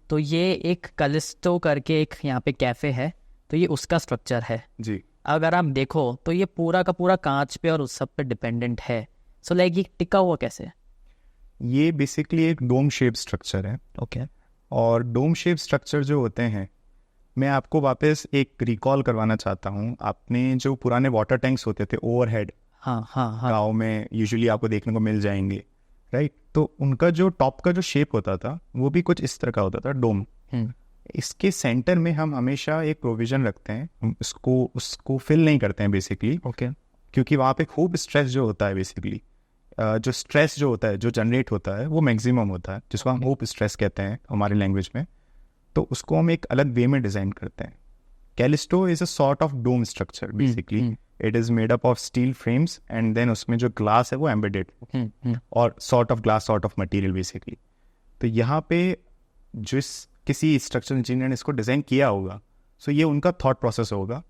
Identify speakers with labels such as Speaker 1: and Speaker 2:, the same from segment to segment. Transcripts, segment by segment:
Speaker 1: तो ये एक कलिस्टो करके एक यहाँ पे कैफ़े है, तो ये उसका स्ट्रक्चर है
Speaker 2: जी।
Speaker 1: अगर आप देखो तो ये पूरा का पूरा कांच पे और उस सब पे डिपेंडेंट है। सो लाइक ये टिका हुआ कैसे है?
Speaker 2: ये बेसिकली एक डोम शेप स्ट्रक्चर है।
Speaker 1: ओके।
Speaker 2: और डोम शेप स्ट्रक्चर जो होते हैं, मैं आपको वापस एक रिकॉल करवाना चाहता हूँ। आपने जो पुराने वाटर टैंक्स होते थे ओवरहेड,
Speaker 1: हाँ हाँ हाँ।
Speaker 2: गाँव में यूजुअली आपको देखने को मिल जाएंगे, राइट? तो उनका जो टॉप का जो शेप होता था वो भी कुछ इस तरह का होता था, डोम। इसके सेंटर में हम हमेशा एक प्रोविजन रखते हैं, हम उसको फिल नहीं करते हैं बेसिकली।
Speaker 1: ओके।
Speaker 2: क्योंकि वहाँ पे खूब स्ट्रेस जो होता है बेसिकली, जो स्ट्रेस जो होता है जो जनरेट होता है वो मैक्सिमम होता है, जिसको हम होप स्ट्रेस कहते हैं हमारी लैंग्वेज में। तो उसको हम एक अलग वे में डिज़ाइन करते हैं। Callisto is a sort of dome structure basically. It is made up of steel frames and then उसमें जो ग्लास है वो एम्बेडेड और sort of glass sort of material basically. तो यहाँ पे जिस किसी स्ट्रक्चरल इंजीनियर ने इसको डिज़ाइन किया होगा, सो ये उनका थॉट प्रोसेस होगा।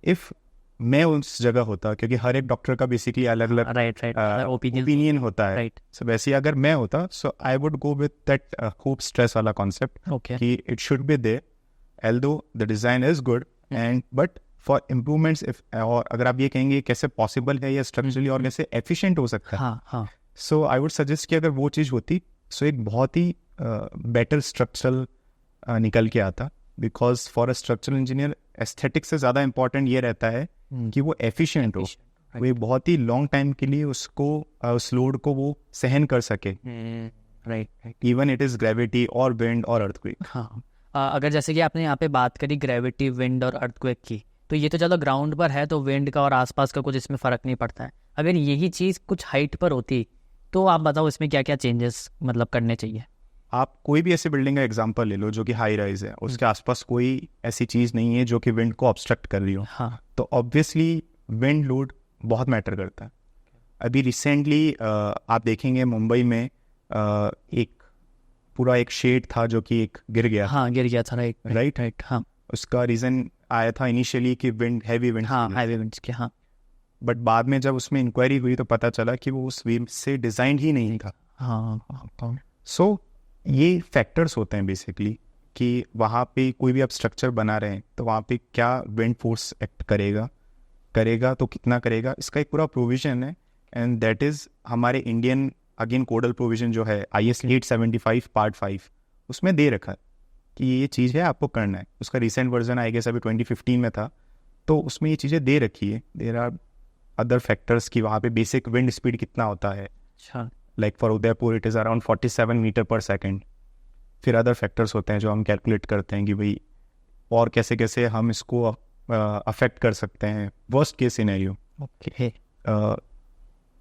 Speaker 2: इफ़ मैं उस जगह होता, क्योंकि हर एक डॉक्टर का बेसिकली अलग अलग ओपिनियन होता है, सो वैसे ही अगर मैं होता, so I would go with that hoop stress वाला कॉन्सेप्ट कि it should be there, although the design is good and but for improvements if, और अगर आप ये कहेंगे कैसे पॉसिबल है या स्ट्रक्चरली और कैसे एफिशिएंट हो सकता है, सो आई वुड सजेस्ट कि अगर वो चीज़ होती सो एक बहुत ही बेटर स्ट्रक्चरल निकल के आता। Because for a structural engineer aesthetics से ज़्यादा इंपॉर्टेंट ये रहता है कि वो एफिशिएंट हो, वो एक बहुत ही लॉन्ग टाइम के लिए उसको उस लोड को वो सहन कर सके, right? Even it is gravity और विंड और अर्थक्वेक।
Speaker 1: अगर जैसे कि आपने यहाँ पे बात करी ग्रेविटी, विंड और अर्थक्वेक की, तो ये तो चलो ग्राउंड पर है तो विंड का और आसपास का कुछ इसमें फ़र्क नहीं पड़ता है। अगर यही चीज़ कुछ हाइट पर होती तो आप बताओ इसमें क्या क्या चेंजेस मतलब करने चाहिए?
Speaker 2: आप कोई भी ऐसे बिल्डिंग का एग्जांपल ले लो जो कि हाई राइज है, उसके आसपास कोई ऐसी चीज़ नहीं है जो कि विंड को ऑब्स्ट्रक्ट कर रही हो। तो ऑब्वियसली विंड लोड बहुत मैटर करता है। अभी रिसेंटली आप देखेंगे मुंबई में पूरा एक शेड था जो कि एक गिर गया।
Speaker 1: गिर गया था, राइट।
Speaker 2: उसका रीज़न आया था इनिशियली कि wind, heavy wind.
Speaker 1: Heavy winds के।
Speaker 2: बट बाद में जब उसमें इंक्वायरी हुई तो पता चला कि वो उस वे से डिज़ाइन ही नहीं था। सो ये फैक्टर्स होते हैं बेसिकली कि वहाँ पे कोई भी आप स्ट्रक्चर बना रहे हैं तो वहाँ पे क्या विंड फोर्स एक्ट करेगा तो कितना करेगा, इसका एक पूरा प्रोविजन है। एंड दैट इज़ हमारे इंडियन अगेन कोडल प्रोविजन जो है IS 875 पार्ट 5, उसमें दे रखा है कि ये चीज़ है आपको करना है। उसका रिसेंट वर्जन आई गेस अभी 2015 में था, तो उसमें ये चीज़ें दे रखी है। देयर आर अदर फैक्टर्स कि वहाँ पे बेसिक विंड स्पीड कितना होता है। Like for Udaipur it is around 47 metre per second. फिर अदर फैक्टर्स होते हैं जो हम कैलकुलेट करते हैं कि भाई और कैसे कैसे हम इसको अफेक्ट कर सकते हैं, वर्स्ट केस सिनेरियो।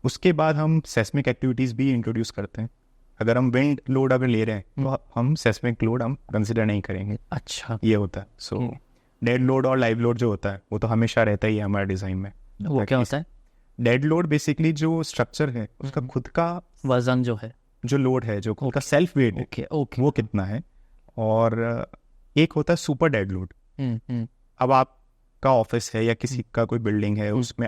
Speaker 2: उसके बाद हम सेस्मिक एक्टिविटीज़ भी इंट्रोड्यूस करते हैं। अगर हम विंड लोड अगर ले रहे हैं तो हम सेस्मिक लोड हम कंसिडर नहीं करेंगे।
Speaker 1: अच्छा,
Speaker 2: ये होता है। सो डेड लोड और लाइव लोड जो होता है वो तो हमेशा रहता ही है हमारे डिज़ाइन में।
Speaker 1: वो क्या होता है?
Speaker 2: डेड लोड बेसिकली जो स्ट्रक्चर है उसका खुद का
Speaker 1: वजन जो है,
Speaker 2: जो लोड है, जो खुद का सेल्फ वेट है, वो कितना है। और एक होता है सुपर डेड लोड। अब आपका ऑफिस है या किसी का कोई बिल्डिंग है, उसमें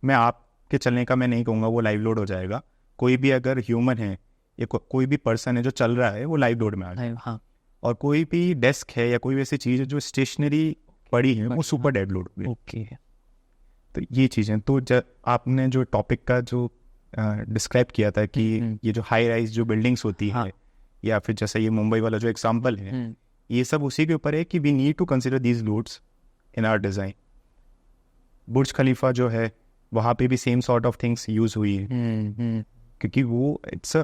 Speaker 2: मैं आपके चलने का मैं नहीं कहूँगा वो लाइव लोड हो जाएगा। कोई भी अगर ह्यूमन है या कोई भी पर्सन है जो चल रहा है वो लाइव लोड में आ जाएगा। और कोई भी डेस्क है या कोई भी ऐसी चीज़ है जो स्टेशनरी पड़ी है वो सुपर डेड लोड होगी। तो ये चीज़ें तो आपने जो टॉपिक का जो डिस्क्राइब किया था कि ये जो हाई राइज जो बिल्डिंग्स होती है या फिर जैसा ये मुंबई वाला जो एग्जांपल है, ये सब उसी के ऊपर है कि we need to consider these loads in our design. Burj Khalifa जो है वहाँ पे भी same sort of things use हुई है, क्योंकि वो it's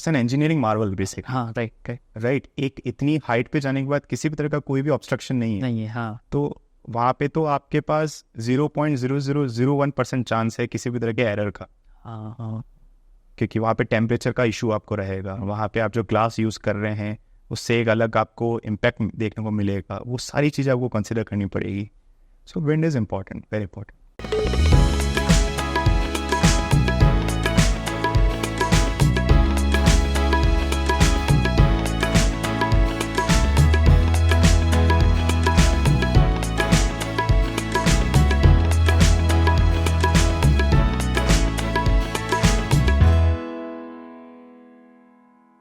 Speaker 2: an engineering marvel basically. Right. एक इतनी हाइट पे जाने के बाद किसी भी तरह का कोई भी ऑब्स्ट्रक्शन नहीं है। तो वहाँ पे तो आपके पास 0.0001% चांस है किसी भी तरह के एरर का। क्योंकि वहाँ पे टेम्परेचर का इशू आपको रहेगा, वहाँ पे आप जो ग्लास यूज़ कर रहे हैं उससे एक अलग आपको इम्पैक्ट देखने को मिलेगा। वो सारी चीज़ें आपको कंसिडर करनी पड़ेगी। So wind is important, very important.